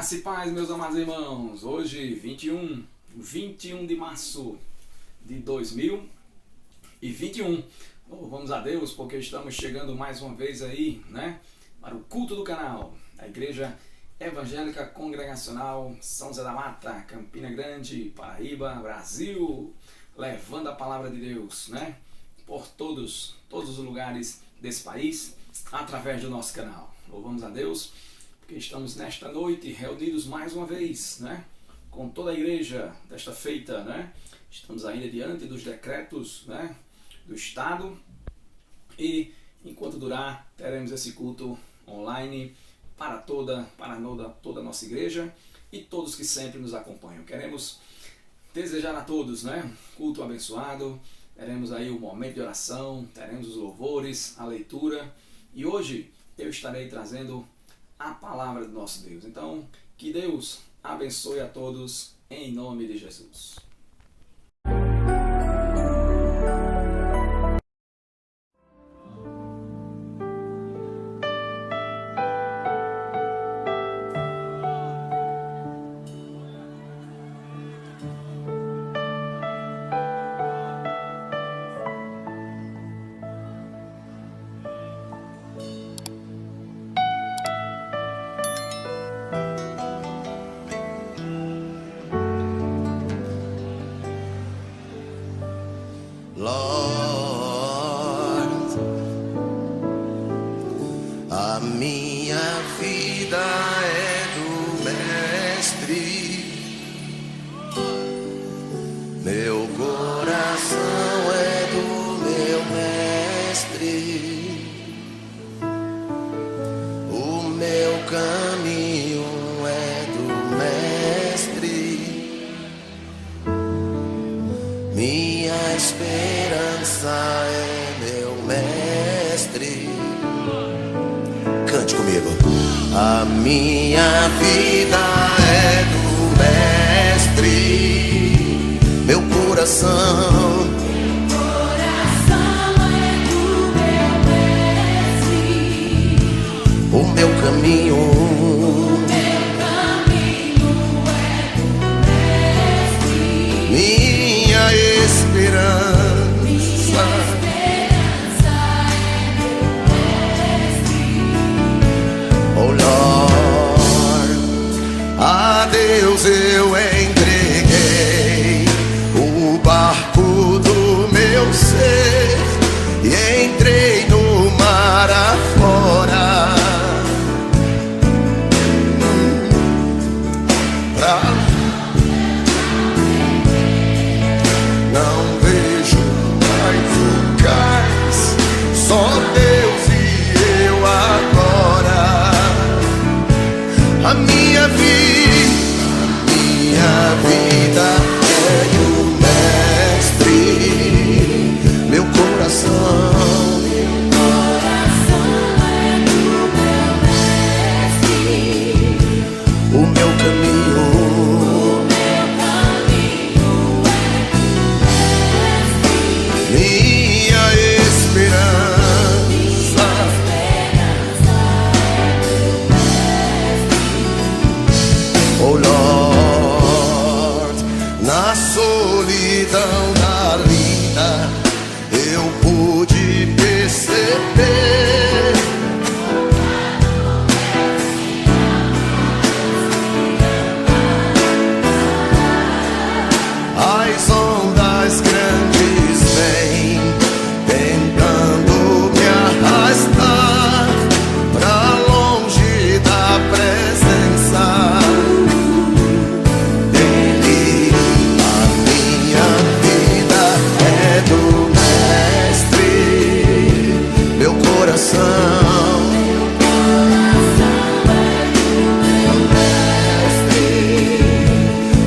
Graça e paz, meus amados irmãos. Hoje, 21 de março de 2021. Louvamos a Deus porque estamos chegando mais uma vez aí, né? Para o culto do canal da Igreja Evangélica Congregacional São José da Mata, Campina Grande, Paraíba, Brasil. Levando a palavra de Deus, né? Por todos os lugares desse país, através do nosso canal. Louvamos a Deus porque estamos nesta noite reunidos mais uma vez, né? Com toda a igreja desta feita, né? Estamos ainda diante dos decretos, né? Do Estado, e enquanto durar, teremos esse culto online para toda a nossa igreja e todos que sempre nos acompanham. Queremos desejar a todos, né? Culto abençoado. Teremos aí o momento de oração, teremos os louvores, a leitura, e hoje eu estarei trazendo a palavra do nosso Deus. Então, que Deus abençoe a todos em nome de Jesus. Lord, a minha vida é do Mestre, meu coração é do meu Mestre, o meu caminho é do Mestre, minha esperança é meu Mestre. Cante comigo. A minha vida é do Mestre, meu coração é do meu Mestre, o meu caminho é do Mestre, minha esperança. Oh Lord, a Deus eu entreguei o barco do meu ser e entrei no mar afora pra não vejo mais o cais, só Deus e eu agora. A minha vida é do Mestre, meu coração é do meu Mestre, o meu caminho minha esperança. Oh Lord, na solidão da vida eu pude perceber as ondas grandes vêm tentando me arrastar pra longe da presença dele. A minha vida é do Mestre, meu coração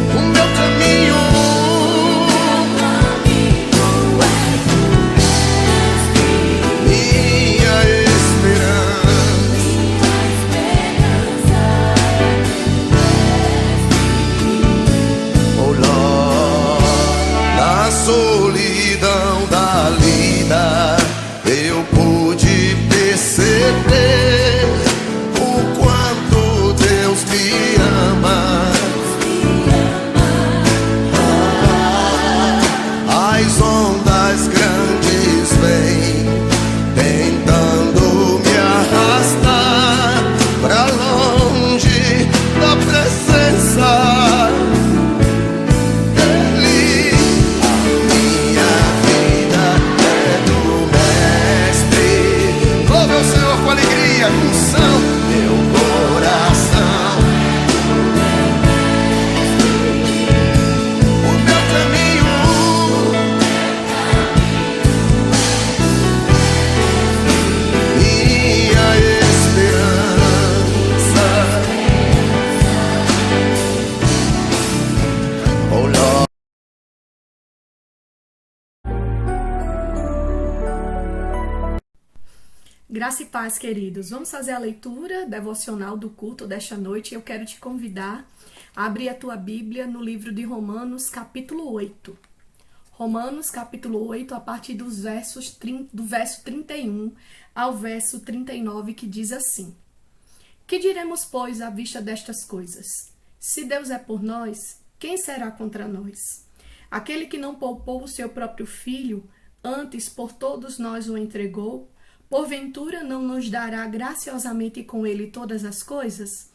o meu caminho minha esperança. Oh Lord, na solidão da vida eu pude perceber Graça e paz, queridos. Vamos fazer a leitura devocional do culto desta noite. Eu quero te convidar a abrir a tua Bíblia no livro de Romanos, capítulo 8. Romanos, capítulo 8, a partir do verso 31 ao verso 39, que diz assim: Que diremos, pois, à vista destas coisas? Se Deus é por nós, quem será contra nós? Aquele que não poupou o seu próprio filho, antes por todos nós o entregou, porventura não nos dará graciosamente com ele todas as coisas?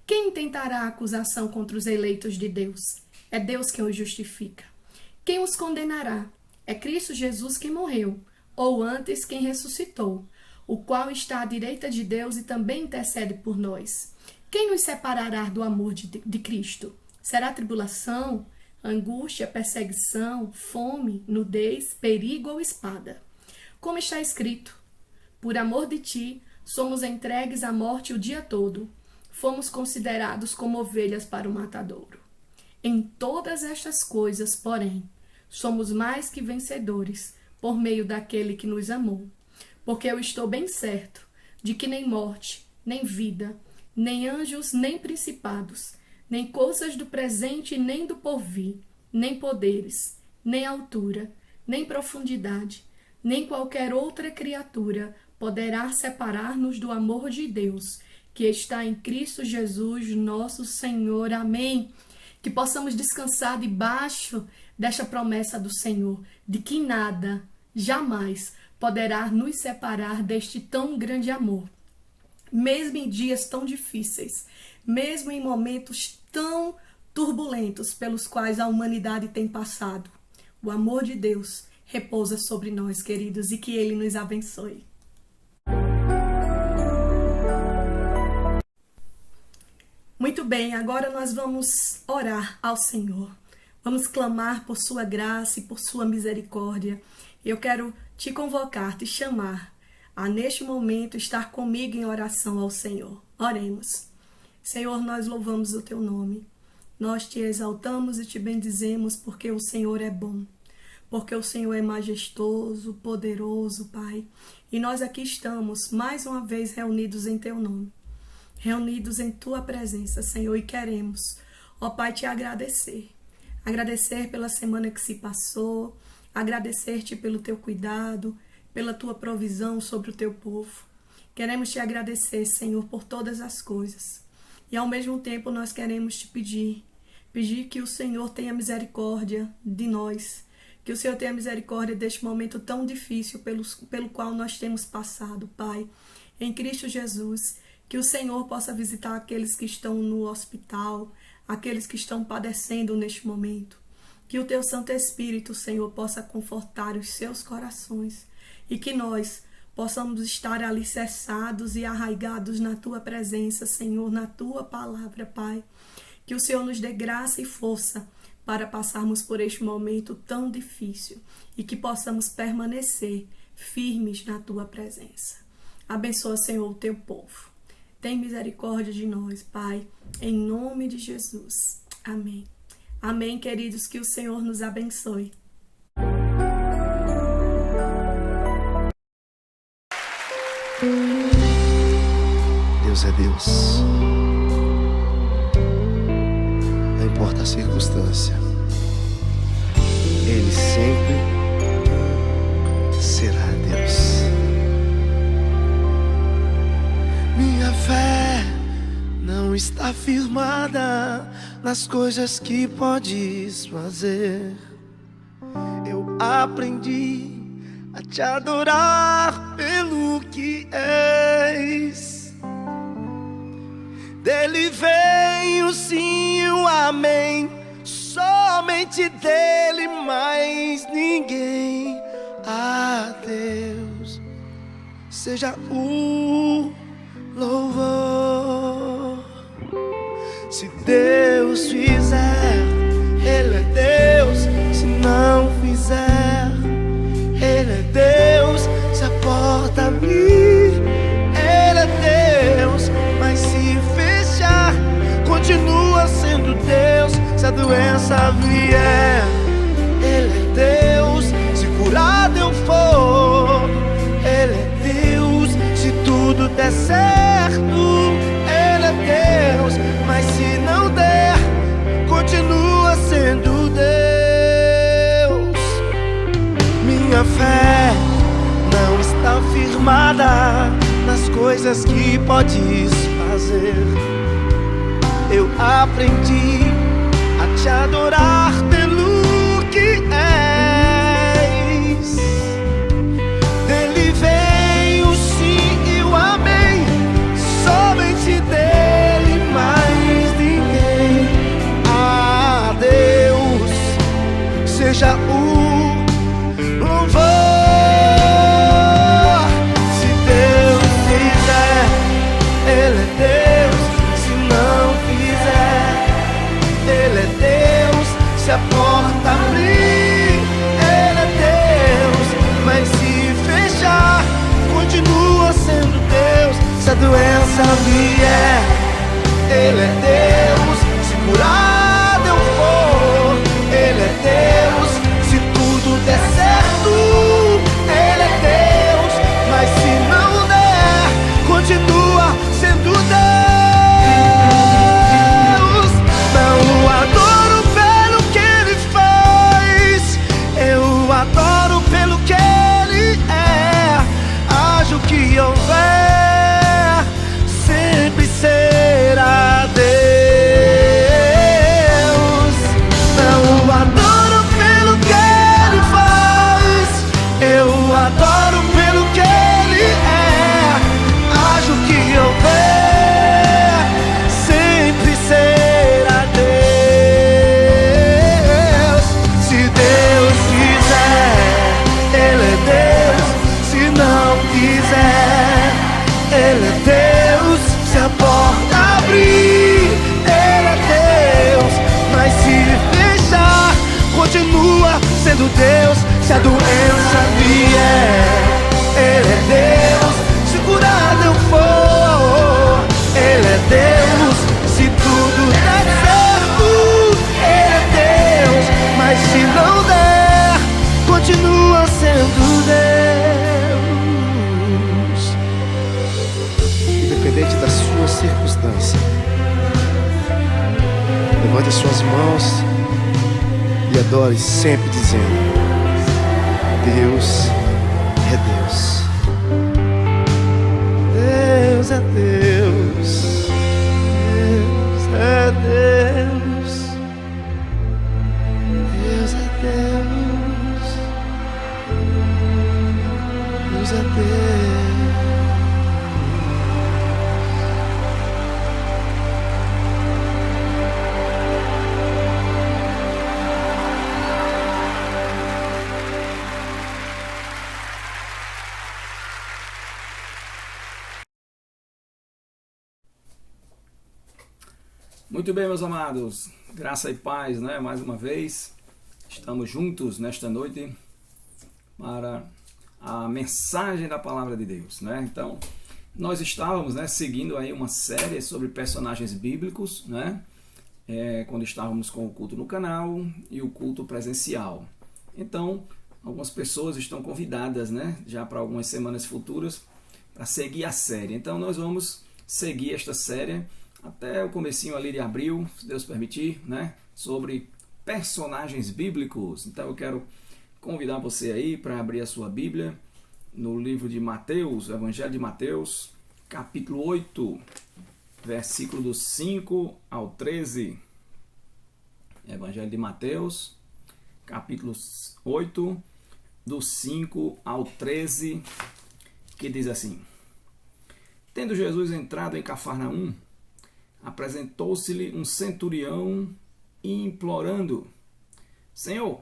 Quem intentará acusação contra os eleitos de Deus? É Deus quem os justifica. Quem os condenará? É Cristo Jesus quem morreu, ou antes quem ressuscitou, o qual está à direita de Deus e também intercede por nós. Quem nos separará do amor de Cristo? Será tribulação, angústia, perseguição, fome, nudez, perigo ou espada? Como está escrito: por amor de ti, somos entregues à morte o dia todo. Fomos considerados como ovelhas para o matadouro. Em todas estas coisas, porém, somos mais que vencedores por meio daquele que nos amou. Porque eu estou bem certo de que nem morte, nem vida, nem anjos, nem principados, nem coisas do presente, nem do porvir, nem poderes, nem altura, nem profundidade, nem qualquer outra criatura poderá separar-nos do amor de Deus, que está em Cristo Jesus, nosso Senhor. Amém. Que possamos descansar debaixo desta promessa do Senhor, de que nada, jamais, poderá nos separar deste tão grande amor. Mesmo em dias tão difíceis, mesmo em momentos tão turbulentos pelos quais a humanidade tem passado, o amor de Deus repousa sobre nós, queridos, e que Ele nos abençoe. Muito bem, agora nós vamos orar ao Senhor. Vamos clamar por sua graça e por sua misericórdia. Eu quero te convocar, te chamar a neste momento estar comigo em oração ao Senhor. Oremos. Senhor, nós louvamos o teu nome. Nós te exaltamos e te bendizemos porque o Senhor é bom. Porque o Senhor é majestoso, poderoso, Pai. E nós aqui estamos mais uma vez reunidos em teu nome. Reunidos em tua presença, Senhor, e queremos, ó Pai, te agradecer. Agradecer pela semana que se passou, agradecer-te pelo teu cuidado, pela tua provisão sobre o teu povo. Queremos te agradecer, Senhor, por todas as coisas. E ao mesmo tempo nós queremos te pedir que o Senhor tenha misericórdia de nós, que o Senhor tenha misericórdia deste momento tão difícil pelo qual nós temos passado, Pai, em Cristo Jesus. Que o Senhor possa visitar aqueles que estão no hospital, aqueles que estão padecendo neste momento. Que o teu Santo Espírito, Senhor, possa confortar os seus corações e que nós possamos estar alicerçados e arraigados na tua presença, Senhor, na tua palavra, Pai. Que o Senhor nos dê graça e força para passarmos por este momento tão difícil e que possamos permanecer firmes na tua presença. Abençoa, Senhor, o teu povo. Tem misericórdia de nós, Pai, em nome de Jesus. Amém. Amém, queridos, que o Senhor nos abençoe. Deus é Deus. Não importa a circunstância, Ele sempre será Deus. Minha fé não está firmada nas coisas que podes fazer. Eu aprendi a te adorar pelo que és. Dele vem o sim e o amém, somente dele, mais ninguém. A Deus seja o louvor. Se Deus fizer, Ele é Deus. Se não fizer, Ele é Deus. Se a porta abrir, Ele é Deus. Mas se fechar, continua sendo Deus. Se a doença vier, Ele é Deus. Se curado eu for, Ele é Deus. Se der certo, Ele é Deus. Mas se não der, continua sendo Deus. Minha fé não está firmada nas coisas que podes fazer. Eu aprendi a te adorar pelo que és. Dele vem o sim e o amém, somente dele, mais ninguém. Ah, Deus, seja o louvor. Se Deus fizer, Ele é Deus. Se não fizer, Ele é Deus. Se a porta abrir, Ele é Deus. Mas se fechar, continua sendo Deus. Se a doença vier, Ele é Deus. Se curado eu for, Ele é Deus. Se tudo der certo, Ele é Deus. Mas se não der, continua sendo Deus. Não o adoro pelo que Ele faz, eu o adoro pelo que Ele é. Haja o que houver, sempre será Deus. Não o adoro pelo que Ele faz, eu o adoro pelo que Ele é. Haja o que houver, sempre será Deus. Se Deus quiser, Ele é Deus. Se não quiser, Ele é Deus. Se a porta abrir, Ele é Deus. Mas se fechar, continua sendo Deus. Se a doença vier, Ele é Deus. Se curado eu for, Ele é Deus. Se tudo der certo, Ele é Deus. Mas se não der, continua sendo Deus. Independente da sua circunstância, levante as suas mãos e adore sempre dizendo: Deus é Deus. Deus é Deus. Deus é Deus. Deus é Deus. Deus é Deus. Muito bem, meus amados, graça e paz, né? Mais uma vez, estamos juntos nesta noite para a mensagem da palavra de Deus, né? Então, nós estávamos, né, seguindo aí uma série sobre personagens bíblicos, né? Quando estávamos com o culto no canal e o culto presencial. Então, algumas pessoas estão convidadas, né, já para algumas semanas futuras, para seguir a série. Então, nós vamos seguir esta série até o comecinho ali de abril, se Deus permitir, né? Sobre personagens bíblicos. Então eu quero convidar você aí para abrir a sua Bíblia no livro de Mateus, o Evangelho de Mateus, capítulo 8, versículo do 5 ao 13. Evangelho de Mateus, capítulo 8, do 5 ao 13, que diz assim: Tendo Jesus entrado em Cafarnaum, apresentou-se-lhe um centurião implorando: Senhor,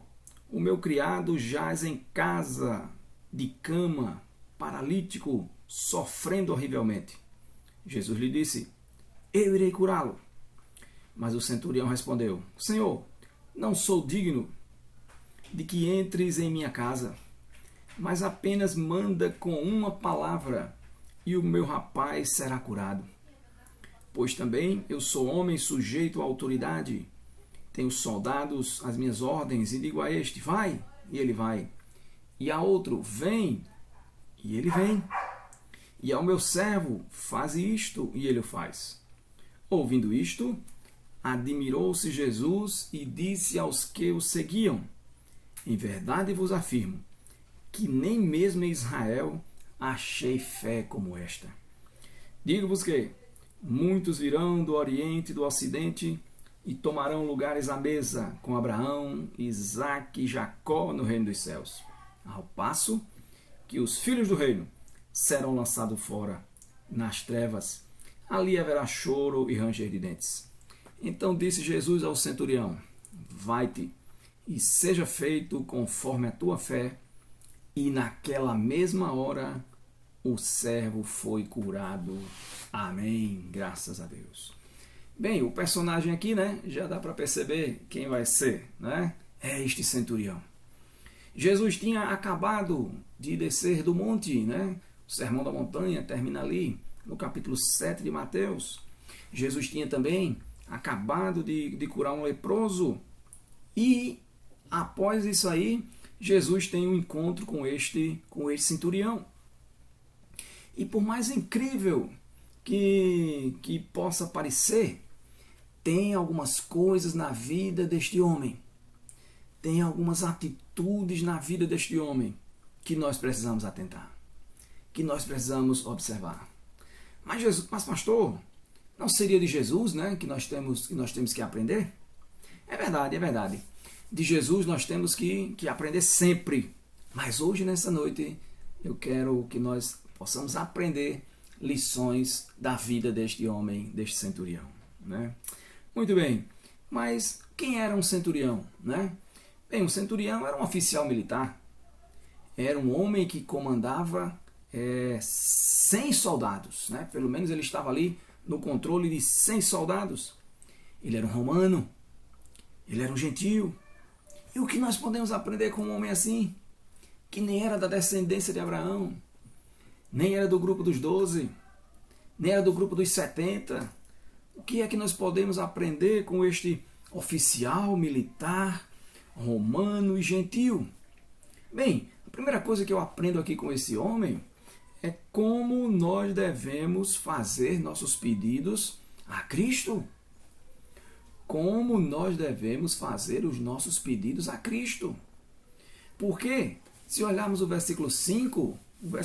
o meu criado jaz em casa de cama, paralítico, sofrendo horrivelmente. Jesus lhe disse: Eu irei curá-lo. Mas o centurião respondeu: Senhor, não sou digno de que entres em minha casa, mas apenas manda com uma palavra e o meu rapaz será curado. Pois também eu sou homem sujeito à autoridade. Tenho soldados às minhas ordens e digo a este: vai, e ele vai. E a outro: vem, e ele vem. e ao meu servo, faze isto, e ele o faz. Ouvindo isto, admirou-se Jesus e disse aos que o seguiam: em verdade vos afirmo, que nem mesmo em Israel achei fé como esta. Digo-vos que muitos virão do Oriente e do Ocidente e tomarão lugares à mesa com Abraão, Isaque e Jacó no reino dos céus, ao passo que os filhos do reino serão lançados fora nas trevas. Ali haverá choro e ranger de dentes. Então disse Jesus ao centurião: vai-te e seja feito conforme a tua fé. E naquela mesma hora o servo foi curado. Amém. Graças a Deus. Bem, o personagem aqui, né, já dá para perceber quem vai ser, né? É este centurião. Jesus tinha acabado de descer do monte, né? O Sermão da Montanha termina ali no capítulo 7 de Mateus. Jesus tinha também acabado de curar um leproso. E após isso aí, Jesus tem um encontro com este centurião. E por mais incrível que possa parecer, tem algumas coisas na vida deste homem, tem algumas atitudes na vida deste homem que nós precisamos atentar, que nós precisamos observar. Mas pastor, não seria de Jesus, né, que nós temos que aprender? É verdade, é verdade. De Jesus nós temos que aprender sempre. Mas hoje, nessa noite, eu quero que nós possamos aprender lições da vida deste homem, deste centurião, né? Muito bem, mas quem era um centurião, né? Bem, um centurião era um oficial militar. Era um homem que comandava 100 soldados, né? Pelo menos ele estava ali no controle de 100 soldados. Ele era um romano, ele era um gentio. E o que nós podemos aprender com um homem assim? Que nem era da descendência de Abraão, nem era do grupo dos 12, nem era do grupo dos 70. O que é que nós podemos aprender com este oficial militar, romano e gentio? Bem, a primeira coisa que eu aprendo aqui com esse homem é como nós devemos fazer nossos pedidos a Cristo. Como nós devemos fazer os nossos pedidos a Cristo. Porque, se olharmos o versículo 5 vai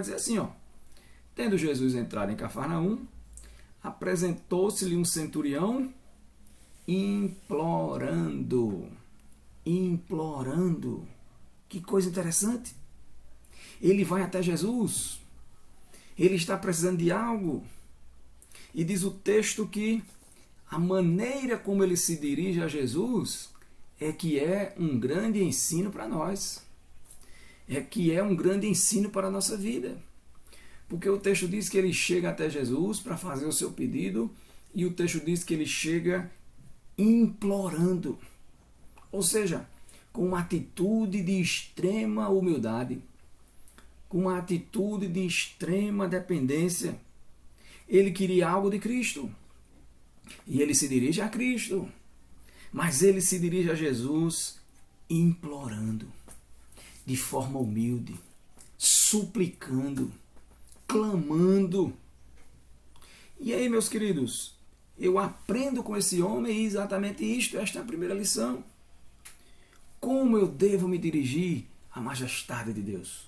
dizer assim, ó: tendo Jesus entrado em Cafarnaum, apresentou-se-lhe um centurião implorando. Que coisa interessante. Ele vai até Jesus. Ele está precisando de algo. E diz o texto que a maneira como ele se dirige a Jesus é que é um grande ensino para nós. É que é um grande ensino para a nossa vida. Porque o texto diz que ele chega até Jesus para fazer o seu pedido, e o texto diz que ele chega implorando. Ou seja, com uma atitude de extrema humildade, com uma atitude de extrema dependência. Ele queria algo de Cristo. E ele se dirige a Cristo. Mas ele se dirige a Jesus implorando, de forma humilde, suplicando, clamando. E aí, meus queridos, eu aprendo com esse homem exatamente isto. Esta é a primeira lição. Como eu devo me dirigir à majestade de Deus?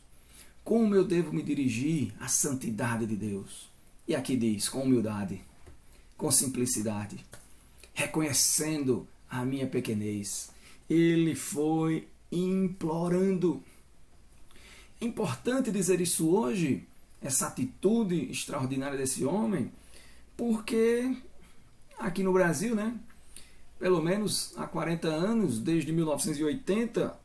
Como eu devo me dirigir à santidade de Deus? E aqui diz, com humildade, com simplicidade, reconhecendo a minha pequenez. Ele foi implorando. É importante dizer isso hoje, essa atitude extraordinária desse homem, porque aqui no Brasil, né, pelo menos há 40 anos, desde 1980,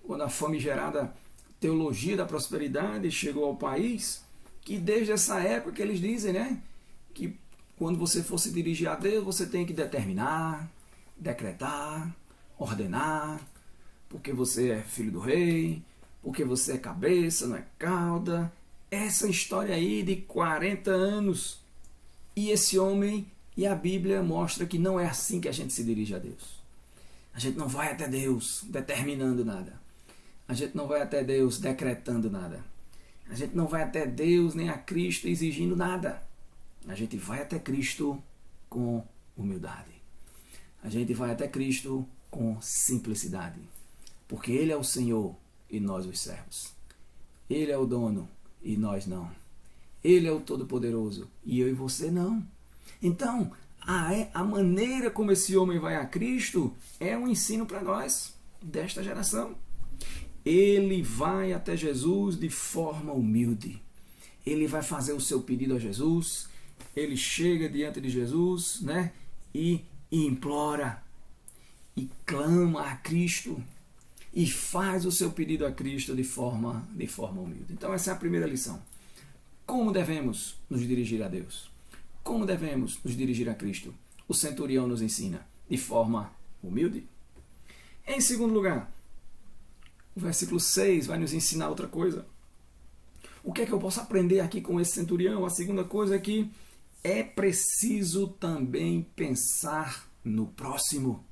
quando a famigerada teologia da prosperidade chegou ao país, que desde essa época que eles dizem, né, que quando você for se dirigir a Deus, você tem que determinar, decretar, ordenar, porque você é filho do rei, porque você é cabeça, não é cauda. Essa história aí de 40 anos. E esse homem e a Bíblia mostra que não é assim que a gente se dirige a Deus. A gente não vai até Deus determinando nada. A gente não vai até Deus decretando nada. A gente não vai até Deus nem a Cristo exigindo nada. A gente vai até Cristo com humildade. A gente vai até Cristo com simplicidade. Porque Ele é o Senhor e nós os servos. Ele é o dono e nós não. Ele é o Todo-Poderoso e eu e você não. Então, a maneira como esse homem vai a Cristo é um ensino para nós, desta geração. Ele vai até Jesus de forma humilde. Ele vai fazer o seu pedido a Jesus. Ele chega diante de Jesus, né? E implora, e clama a Cristo, e faz o seu pedido a Cristo de forma humilde. Então essa é a primeira lição. Como devemos nos dirigir a Deus? Como devemos nos dirigir a Cristo? O centurião nos ensina de forma humilde. Em segundo lugar, o versículo 6 vai nos ensinar outra coisa. O que é que eu posso aprender aqui com esse centurião? A segunda coisa é que é preciso também pensar no próximo.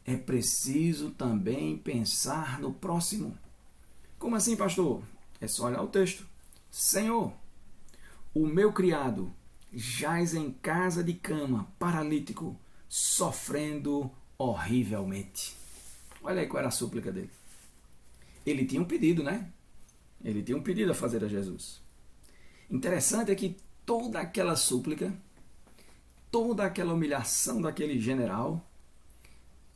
É preciso também pensar no próximo. Como assim, pastor? É só olhar o texto. Senhor, o meu criado jaz em casa de cama, paralítico, sofrendo horrivelmente. Olha aí qual era a súplica dele. Ele tinha um pedido, né? Ele tinha um pedido a fazer a Jesus. Interessante é que toda aquela súplica, toda aquela humilhação daquele general,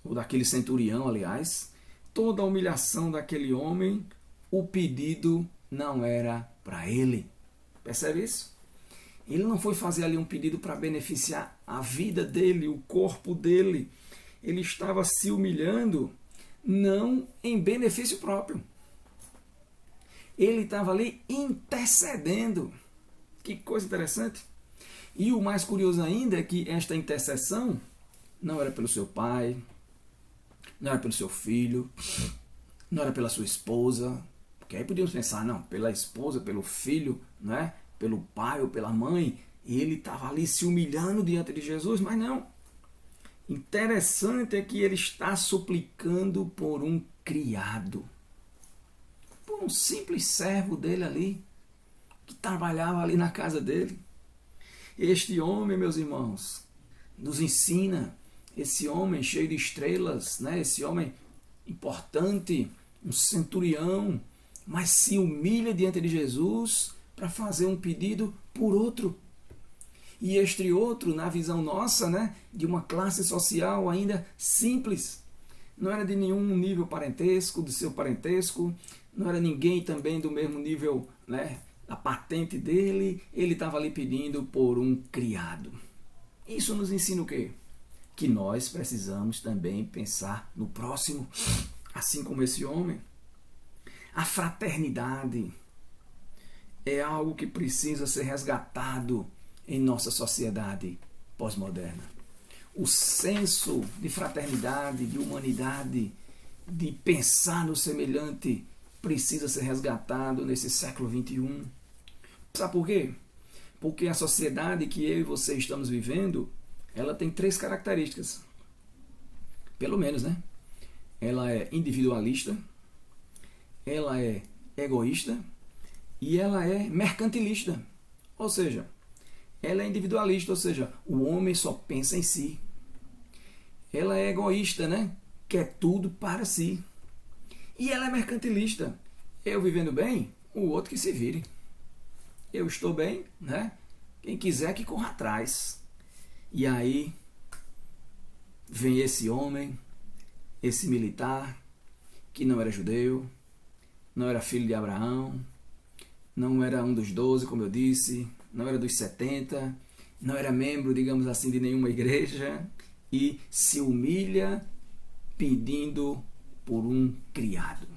ou daquele centurião, aliás, toda a humilhação daquele homem, o pedido não era para ele. Percebe isso? Ele não foi fazer ali um pedido para beneficiar a vida dele, o corpo dele. Ele estava se humilhando, não em benefício próprio. Ele estava ali intercedendo. Que coisa interessante. E o mais curioso ainda é que esta intercessão não era pelo seu pai, não era pelo seu filho, não era pela sua esposa. Porque aí podíamos pensar, não, pela esposa, pelo filho, não é? Pelo pai ou pela mãe. E ele estava ali se humilhando diante de Jesus, mas não. Interessante é que ele está suplicando por um criado. Por um simples servo dele ali, que trabalhava ali na casa dele. Este homem, meus irmãos, nos ensina, esse homem cheio de estrelas, né? Esse homem importante, um centurião, mas se humilha diante de Jesus para fazer um pedido por outro. E este outro, na visão nossa, né, de uma classe social ainda simples, não era de nenhum nível parentesco, do seu parentesco, não era ninguém também do mesmo nível, né, da patente dele, ele estava ali pedindo por um criado. Isso nos ensina o quê? Que nós precisamos também pensar no próximo, assim como esse homem. A fraternidade é algo que precisa ser resgatado em nossa sociedade pós-moderna. O senso de fraternidade, de humanidade, de pensar no semelhante, precisa ser resgatado nesse século XXI. Sabe por quê? Porque a sociedade que eu e você estamos vivendo, ela tem 3 características. Pelo menos, né? Ela é individualista, ela é egoísta e ela é mercantilista. Ou seja, ela é individualista, ou seja, o homem só pensa em si. Ela é egoísta, né? Quer tudo para si. E ela é mercantilista. Eu vivendo bem, o outro que se vire. Eu estou bem, né? Quem quiser que corra atrás. E aí vem esse homem, esse militar, que não era judeu, não era filho de Abraão, não era um dos 12, como eu disse, não era dos 70, não era membro, digamos assim, de nenhuma igreja, e se humilha pedindo por um criado.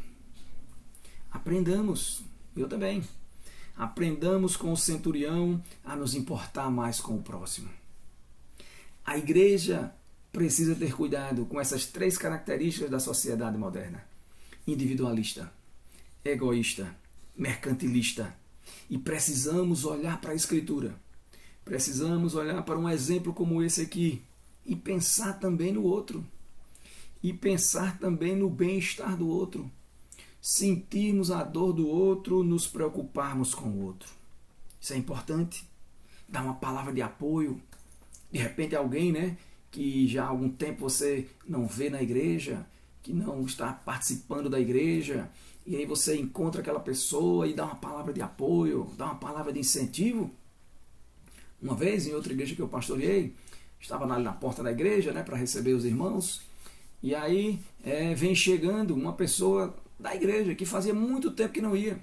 Aprendamos, eu também, aprendamos com o centurião a nos importar mais com o próximo. A igreja precisa ter cuidado com essas 3 características da sociedade moderna: individualista, egoísta, mercantilista. E precisamos olhar para a Escritura. Precisamos olhar para um exemplo como esse aqui e pensar também no outro. E pensar também no bem-estar do outro. sentirmos a dor do outro, nos preocuparmos com o outro. Isso é importante. Dar uma palavra de apoio. De repente alguém, né, que já há algum tempo você não vê na igreja, que não está participando da igreja, e aí você encontra aquela pessoa e dá uma palavra de apoio, dá uma palavra de incentivo. Uma vez, em outra igreja que eu pastoreei, estava ali na porta da igreja, né, para receber os irmãos, e aí vem chegando uma pessoa da igreja que fazia muito tempo que não ia,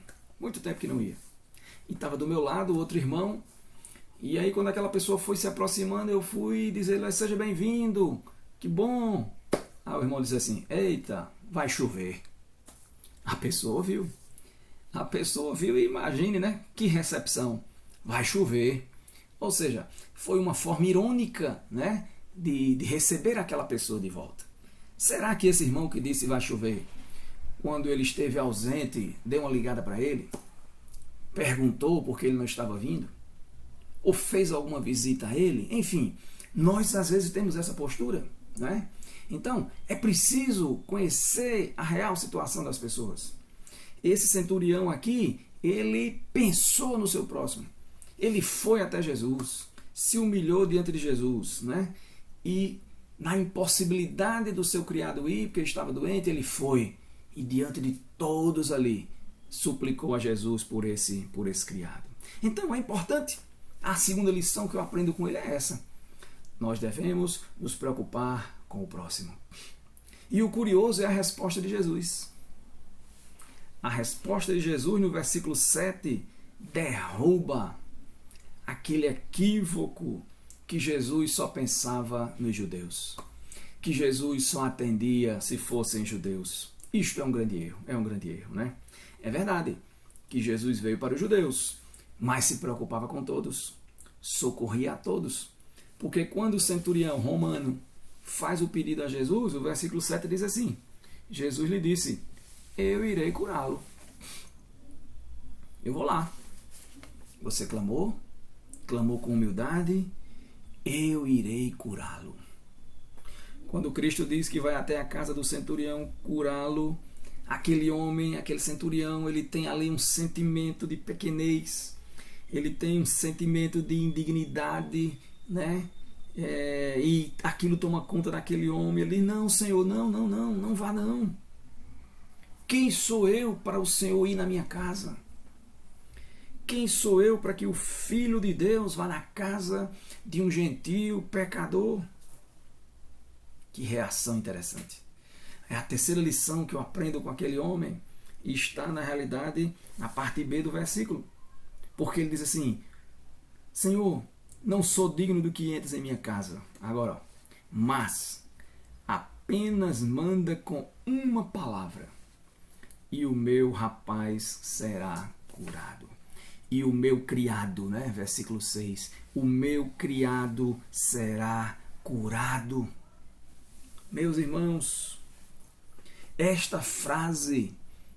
e estava do meu lado outro irmão, e aí quando aquela pessoa foi se aproximando, eu fui dizer: seja bem-vindo, que bom. Aí o irmão disse assim: eita, vai chover. A pessoa viu e imagine, né, que recepção, vai chover. Ou seja, foi uma forma irônica, né, de receber aquela pessoa de volta. Será que esse irmão que disse vai chover, quando ele esteve ausente, deu uma ligada para ele? Perguntou por que ele não estava vindo? Ou fez alguma visita a ele? Enfim, nós às vezes temos essa postura, né? Então, é preciso conhecer a real situação das pessoas. Esse centurião aqui, ele pensou no seu próximo. Ele foi até Jesus, se humilhou diante de Jesus, né? E na impossibilidade do seu criado ir, porque ele estava doente, ele foi. E diante de todos ali, suplicou a Jesus por esse criado. Então é importante. A segunda lição que eu aprendo com ele é essa. Nós devemos nos preocupar com o próximo. E o curioso é a resposta de Jesus. A resposta de Jesus no versículo 7 derruba aquele equívoco que Jesus só pensava nos judeus, que Jesus só atendia se fossem judeus. Isto é um grande erro, né? É verdade que Jesus veio para os judeus, mas se preocupava com todos, socorria a todos, porque quando o centurião romano faz o pedido a Jesus, o versículo 7 diz assim: Jesus lhe disse: eu irei curá-lo. Eu vou lá. Você clamou com humildade, eu irei curá-lo. Quando Cristo diz que vai até a casa do centurião curá-lo, aquele homem, aquele centurião, ele tem ali um sentimento de pequenez, ele tem um sentimento de indignidade, né? E aquilo toma conta daquele homem. Ele diz: não, Senhor, não vá não. Quem sou eu para o Senhor ir na minha casa? Quem sou eu para que o Filho de Deus vá na casa de um gentio pecador? Que reação interessante. É a terceira lição que eu aprendo com aquele homem, e está na realidade na parte B do versículo. Porque ele diz assim: Senhor, não sou digno do que entres em minha casa. Agora, mas apenas manda com uma palavra, e o meu rapaz será curado. E o meu criado, né? Versículo 6. O meu criado será curado. Meus irmãos, esta frase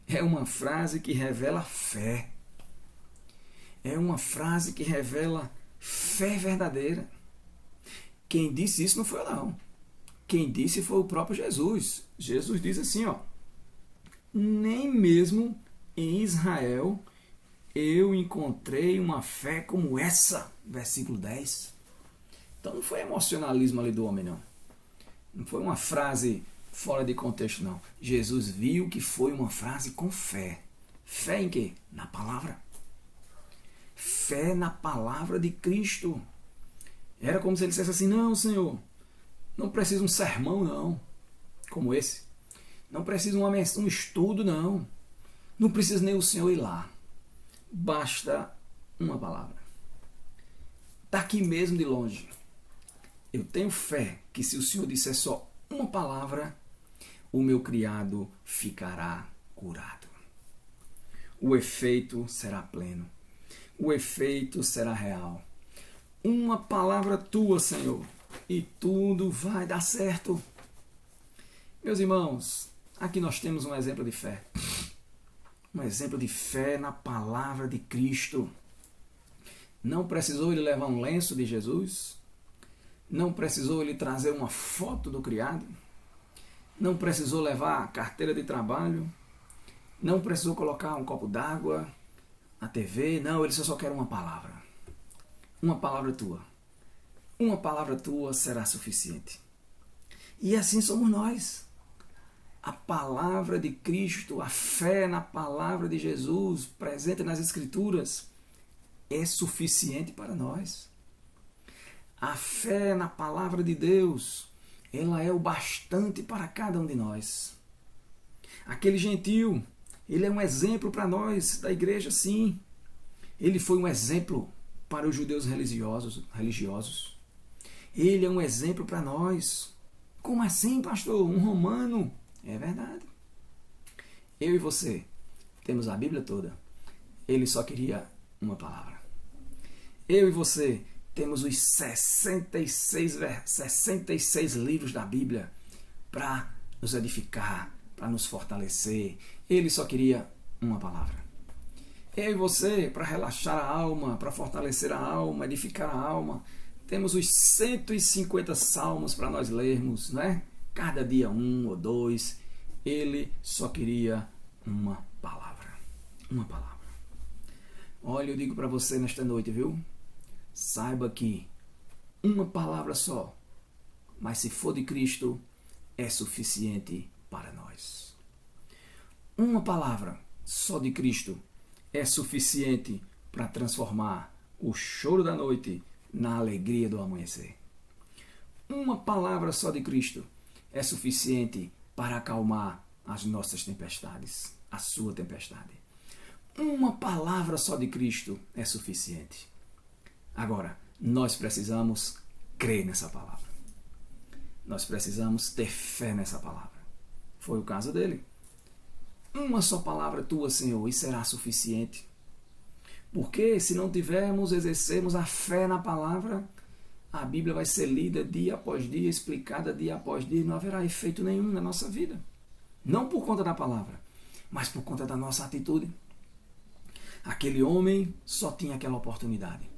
é uma frase que revela fé. É uma frase que revela fé verdadeira. Quem disse isso não foi eu, não. Quem disse foi o próprio Jesus. Jesus diz assim, ó: nem mesmo em Israel eu encontrei uma fé como essa. Versículo 10. Então não foi emocionalismo ali do homem, não. Não foi uma frase fora de contexto, não. Jesus viu que foi uma frase com fé. Fé em quê? Na palavra. Fé na palavra de Cristo. Era como se ele dissesse assim: não, Senhor, não precisa um sermão, não, como esse. Não precisa um estudo, não. Não precisa nem o Senhor ir lá. Basta uma palavra. Daqui mesmo de longe. Eu tenho fé que se o Senhor disser só uma palavra, o meu criado ficará curado. O efeito será pleno. O efeito será real. Uma palavra tua, Senhor, e tudo vai dar certo. Meus irmãos, aqui nós temos um exemplo de fé. Um exemplo de fé na palavra de Cristo. Não precisou ele levar um lenço de Jesus. Não precisou ele trazer uma foto do criado. Não precisou levar a carteira de trabalho. Não precisou colocar um copo d'água, a TV, não, ele só quer uma palavra. Uma palavra tua. Uma palavra tua será suficiente. E assim somos nós. A palavra de Cristo, a fé na palavra de Jesus, presente nas Escrituras, é suficiente para nós. A fé na palavra de Deus, ela é o bastante para cada um de nós. Aquele gentio, ele é um exemplo para nós da igreja, sim. Ele foi um exemplo para os judeus religiosos. Ele é um exemplo para nós. Como assim, pastor? Um romano? É verdade. Eu e você temos a Bíblia toda. Ele só queria uma palavra. Eu e você temos os 66 livros da Bíblia para nos edificar, para nos fortalecer. Ele só queria uma palavra. Eu e você, para relaxar a alma, para fortalecer a alma, edificar a alma, temos os 150 salmos para nós lermos, né? Cada dia 1 ou 2. Ele só queria uma palavra. Uma palavra. Olha, eu digo para você nesta noite, viu? Saiba que uma palavra só, mas se for de Cristo, é suficiente para nós. Uma palavra só de Cristo é suficiente para transformar o choro da noite na alegria do amanhecer. Uma palavra só de Cristo é suficiente para acalmar as nossas tempestades, a sua tempestade. Uma palavra só de Cristo é suficiente. Agora, nós precisamos crer nessa palavra. Nós precisamos ter fé nessa palavra. Foi o caso dele. Uma só palavra tua, Senhor, e será suficiente. Porque se não tivermos, exercermos a fé na palavra, a Bíblia vai ser lida dia após dia, explicada dia após dia, e não haverá efeito nenhum na nossa vida. Não por conta da palavra, mas por conta da nossa atitude. Aquele homem só tinha aquela oportunidade.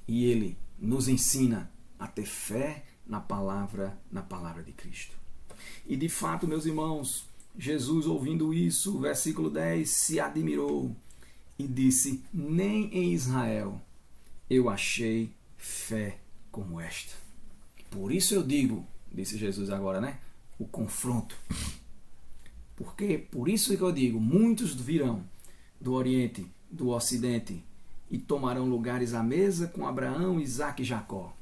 E ele nos ensina a ter fé na palavra de Cristo. E de fato, meus irmãos, Jesus, ouvindo isso, versículo 10, se admirou e disse: nem em Israel eu achei fé como esta. Por isso eu digo, disse Jesus agora, né? O confronto. Porque por isso que eu digo, muitos virão do Oriente, do Ocidente, e tomarão lugares à mesa com Abraão, Isaque e Jacó,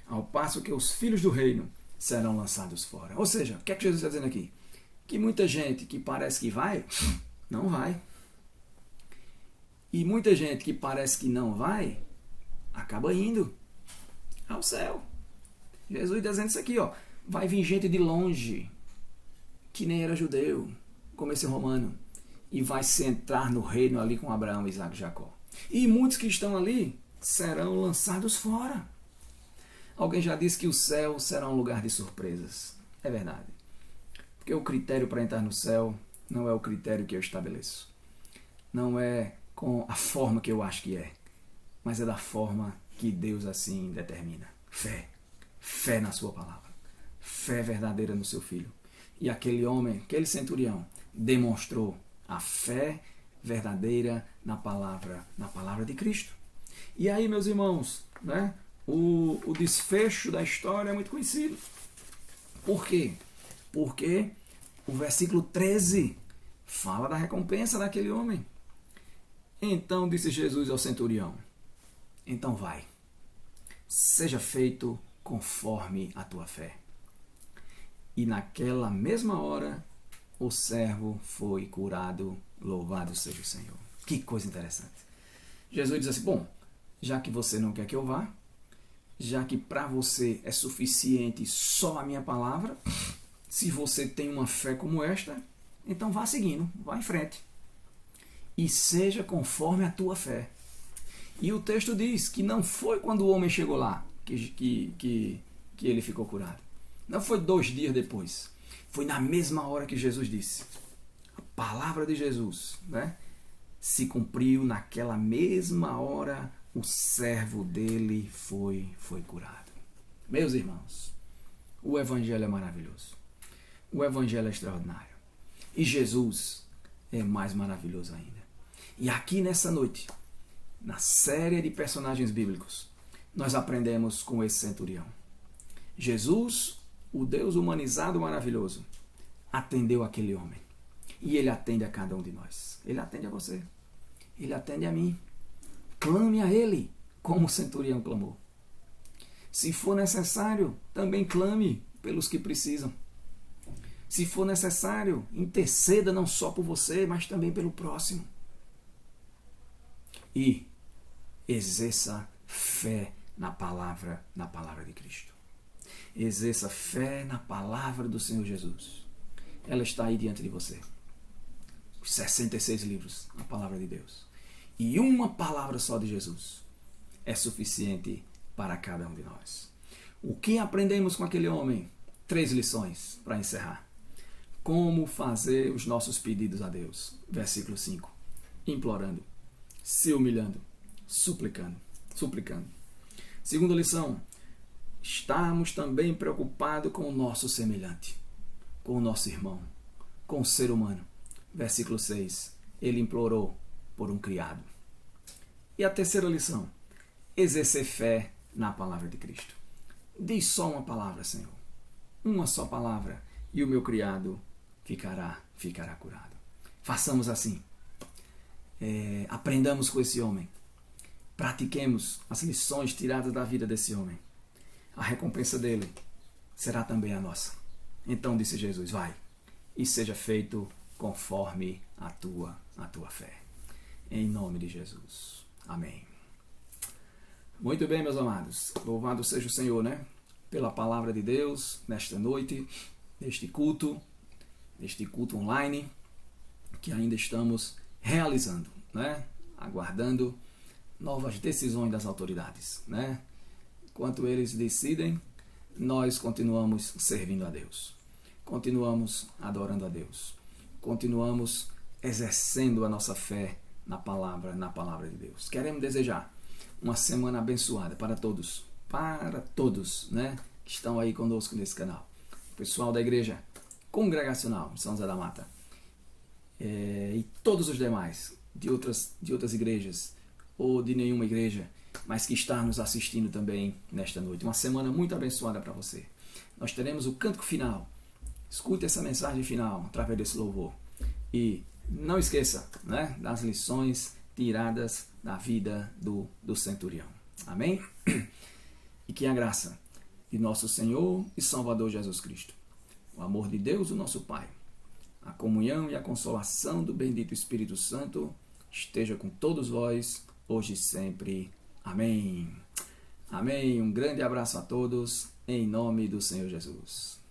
ao passo que os filhos do reino serão lançados fora. Ou seja, o que é que Jesus está dizendo aqui? Que muita gente que parece que vai, não vai. E muita gente que parece que não vai, acaba indo ao céu. Jesus dizendo isso aqui, ó. Vai vir gente de longe, que nem era judeu, como esse romano, e vai se entrar no reino ali com Abraão, Isaque e Jacó. E muitos que estão ali serão lançados fora. Alguém já disse que o céu será um lugar de surpresas. É verdade. Porque o critério para entrar no céu não é o critério que eu estabeleço. Não é com a forma que eu acho que é. Mas é da forma que Deus assim determina. Fé. Fé na sua palavra. Fé verdadeira no seu filho. E aquele homem, aquele centurião, demonstrou a fé verdadeira na palavra de Cristo. E aí, meus irmãos, né, o desfecho da história é muito conhecido. Por quê? Porque o versículo 13 fala da recompensa daquele homem. Então disse Jesus ao centurião: então vai, seja feito conforme a tua fé. E naquela mesma hora o servo foi curado. Louvado seja o Senhor. Que coisa interessante. Jesus diz assim: bom, já que você não quer que eu vá, já que para você é suficiente só a minha palavra, se você tem uma fé como esta, então vá seguindo, vá em frente. E seja conforme a tua fé. E o texto diz que não foi quando o homem chegou lá que ele ficou curado. Não foi 2 dias depois. Foi na mesma hora que Jesus disse. A palavra de Jesus, né, se cumpriu naquela mesma hora. O servo dele foi curado. Meus irmãos, o Evangelho é maravilhoso. O Evangelho é extraordinário. E Jesus é mais maravilhoso ainda. E aqui nessa noite, na série de personagens bíblicos, nós aprendemos com esse centurião. Jesus, o Deus humanizado maravilhoso, atendeu aquele homem. E ele atende a cada um de nós. Ele atende a você. Ele atende a mim. Clame a ele, como o centurião clamou. Se for necessário, também clame pelos que precisam. Se for necessário, interceda não só por você, mas também pelo próximo. E exerça fé na palavra de Cristo. Exerça fé na palavra do Senhor Jesus. Ela está aí diante de você. Os 66 livros, a palavra de Deus. E uma palavra só de Jesus é suficiente para cada um de nós. O que aprendemos com aquele homem? 3 lições para encerrar. Como fazer os nossos pedidos a Deus? Versículo 5. Implorando, se humilhando, suplicando. Segunda lição. Estarmos também preocupados com o nosso semelhante, com o nosso irmão, com o ser humano. Versículo 6. Ele implorou por um criado. E a terceira lição. Exercer fé na palavra de Cristo. Diz só uma palavra, Senhor. Uma só palavra e o meu criado ficará curado. Façamos assim. Aprendamos com esse homem. Pratiquemos as lições tiradas da vida desse homem. A recompensa dele será também a nossa. Então disse Jesus, vai e seja feito conforme a tua fé. Em nome de Jesus. Amém. Muito bem, meus amados. Louvado seja o Senhor, né? Pela palavra de Deus, nesta noite, neste culto online, que ainda estamos realizando, né? Aguardando novas decisões das autoridades, né? Enquanto eles decidem, nós continuamos servindo a Deus. Continuamos adorando a Deus. Continuamos exercendo a nossa fé na palavra de Deus. Queremos desejar uma semana abençoada para todos, né, que estão aí conosco nesse canal. O pessoal da igreja congregacional São José da Mata e todos os demais de outras igrejas ou de nenhuma igreja, mas que está nos assistindo também nesta noite. Uma semana muito abençoada para você. Nós teremos o cântico final. Escute essa mensagem final através desse louvor. E não esqueça, né, das lições tiradas da vida do centurião. Amém? E que a graça de nosso Senhor e Salvador Jesus Cristo, o amor de Deus, o nosso Pai, a comunhão e a consolação do bendito Espírito Santo esteja com todos vós, hoje e sempre. Amém. Amém. Um grande abraço a todos, em nome do Senhor Jesus.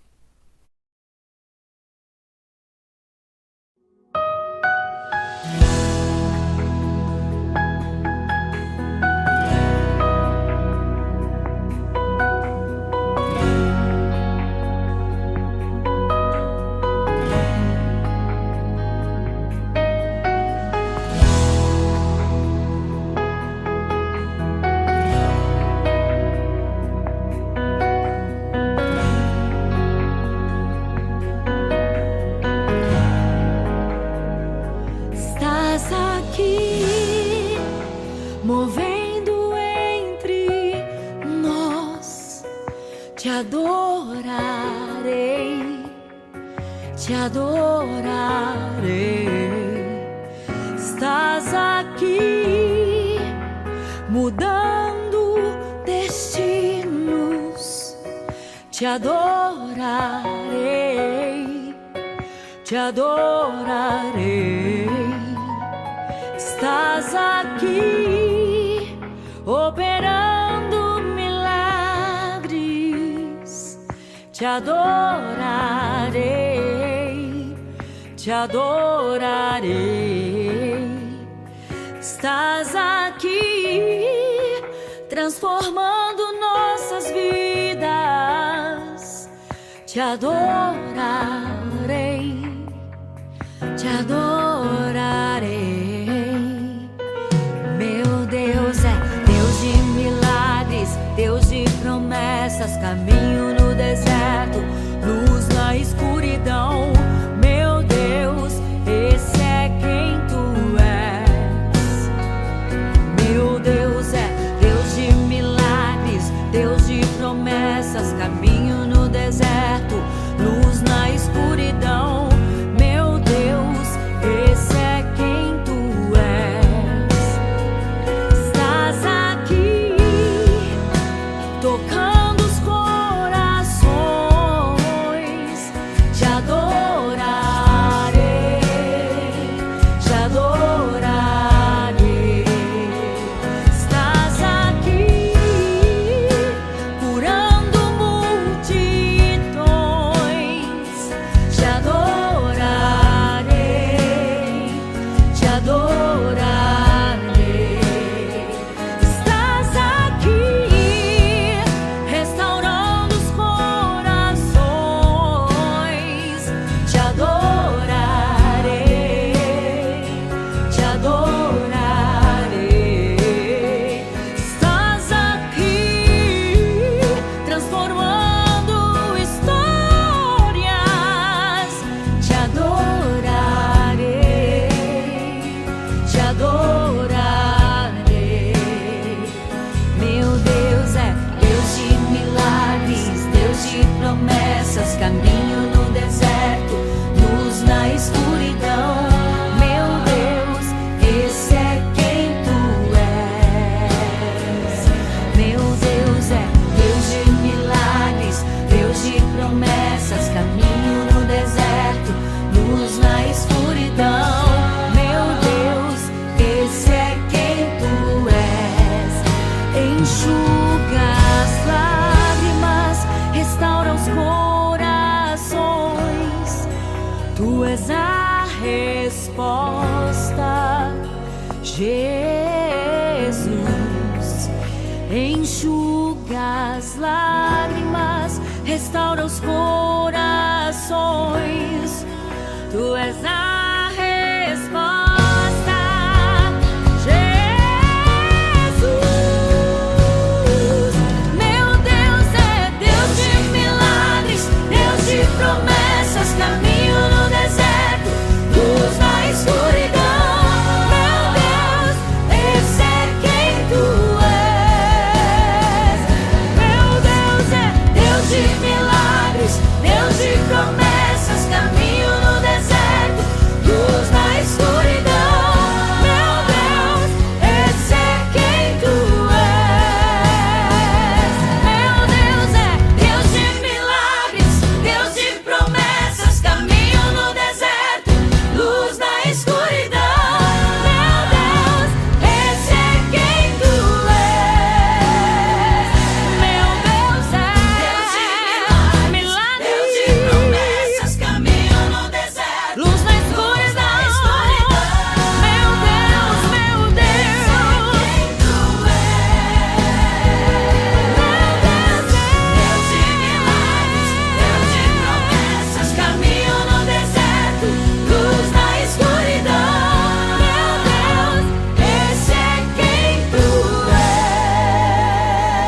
Estás aqui, movendo entre nós. Te adorarei, te adorarei. Estás aqui, mudando destinos. Te adorarei, te adorarei. Estás aqui, operando milagres. Te adorarei, te adorarei. Estás aqui, transformando nossas vidas. Te adorarei, te adorarei. Meu Deus é Deus de milagres, Deus de promessas, caminho no deserto, luz na escuridão. Meu Deus, esse é promessas, caminho no deserto, luz na escuridão. Meu Deus, esse é quem tu és. Estás aqui, tocando os corações. Te adorarei, te adorarei. Estás aqui, curando multidões. Te adorarei, te adorarei. Estás aqui, restaurando os corações. Te adorarei, te adorarei. Estás aqui, transformando histórias. Te adorarei, te adorarei. Meu Deus é Deus de milagres, Deus de promessas, caminho no deserto, luz na escuridão. Meu Deus, esse é quem tu és. Meu Deus é Deus de milagres, Deus de promessas, caminho no deserto, luz na escuridão. Meu Deus, esse é quem tu és. Enxuga as lágrimas, restaura os corações. Tu és a resposta, Jesus. Enxuga as lágrimas, restaura os corações. Tu és a